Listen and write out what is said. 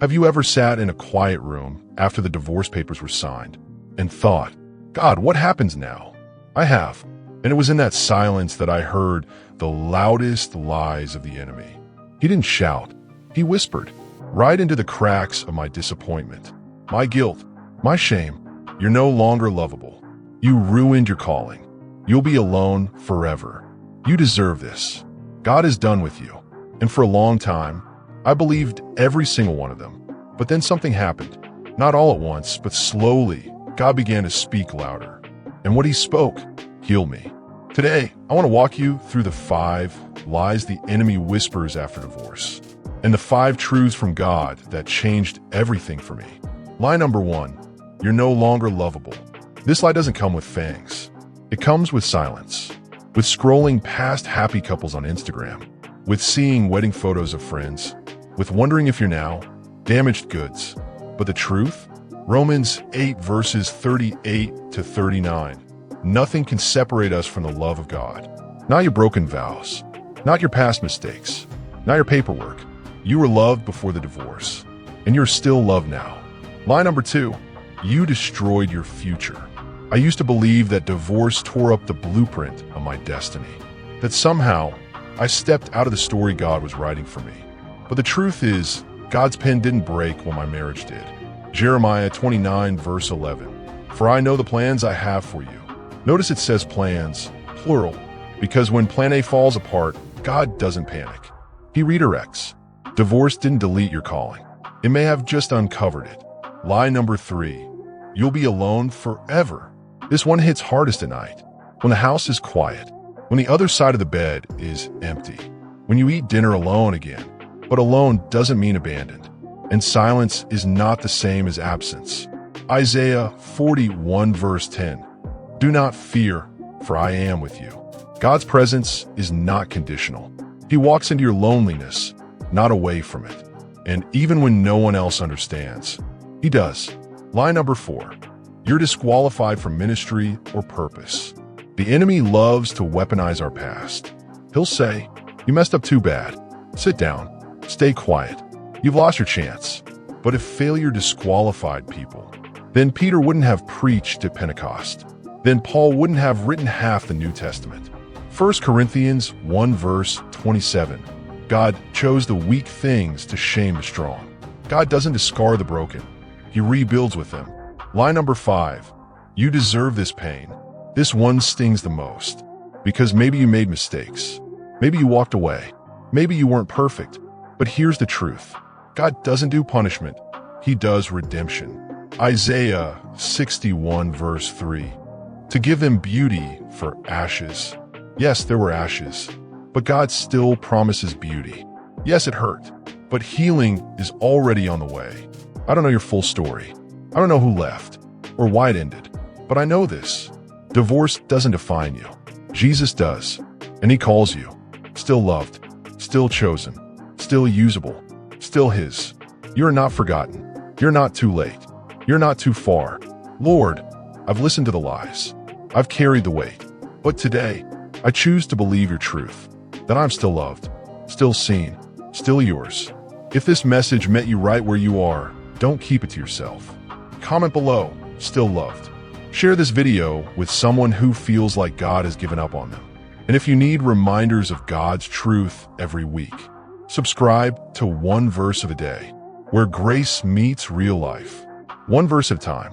Have you ever sat in a quiet room after the divorce papers were signed and thought, God, what happens now? I have. And it was in that silence that I heard the loudest lies of the enemy. He didn't shout. He whispered right into the cracks of my disappointment, my guilt, my shame. You're no longer lovable. You ruined your calling. You'll be alone forever. You deserve this. God is done with you. And for a long time, I believed every single one of them. But then something happened. Not all at once, but slowly, God began to speak louder. And what he spoke healed me. Today, I want to walk you through the 5 lies the enemy whispers after divorce, and the 5 truths from God that changed everything for me. Lie number 1, you're no longer lovable. This lie doesn't come with fangs. It comes with silence, with scrolling past happy couples on Instagram, with seeing wedding photos of friends, with wondering if you're now damaged goods. But the truth? Romans 8 verses 38 to 39. Nothing can separate us from the love of God. Not your broken vows, not your past mistakes, not your paperwork. You were loved before the divorce, and you're still loved now. Lie number 2, you destroyed your future. I used to believe that divorce tore up the blueprint of my destiny, that somehow I stepped out of the story God was writing for me. But the truth is, God's pen didn't break when my marriage did. Jeremiah 29 verse 11. For I know the plans I have for you. Notice it says plans, plural, because when plan A falls apart, God doesn't panic. He redirects. Divorce didn't delete your calling. It may have just uncovered it. Lie number 3, you'll be alone forever. This one hits hardest at night, when the house is quiet, when the other side of the bed is empty, when you eat dinner alone again. But alone doesn't mean abandoned, and silence is not the same as absence. Isaiah 41 verse 10. Do not fear, for I am with you. God's presence is not conditional. He walks into your loneliness, not away from it. And even when no one else understands, he does. Lie number 4, you're disqualified from ministry or purpose. The enemy loves to weaponize our past. He'll say, you messed up too bad. Sit down. Stay quiet. You've lost your chance. But if failure disqualified people, then Peter wouldn't have preached at Pentecost. Then Paul wouldn't have written half the New Testament. 1 Corinthians 1 verse 27. God chose the weak things to shame the strong. God doesn't discard the broken. He rebuilds with them. Lie number 5. You deserve this pain. This one stings the most. Because maybe you made mistakes. Maybe you walked away. Maybe you weren't perfect. But here's the truth. God doesn't do punishment. He does redemption. Isaiah 61 verse 3. To give them beauty for ashes. Yes, there were ashes, but God still promises beauty. Yes, it hurt, but healing is already on the way. I don't know your full story. I don't know who left or why it ended, but I know this. Divorce doesn't define you. Jesus does, and he calls you. Still loved, still chosen, still usable, still his. You're not forgotten. You're not too late. You're not too far. Lord, I've listened to the lies. I've carried the weight. But today, I choose to believe your truth, that I'm still loved, still seen, still yours. If this message met you right where you are, don't keep it to yourself. Comment below, still loved. Share this video with someone who feels like God has given up on them. And if you need reminders of God's truth every week, subscribe to One Verse of the Day, where grace meets real life. One verse at a time.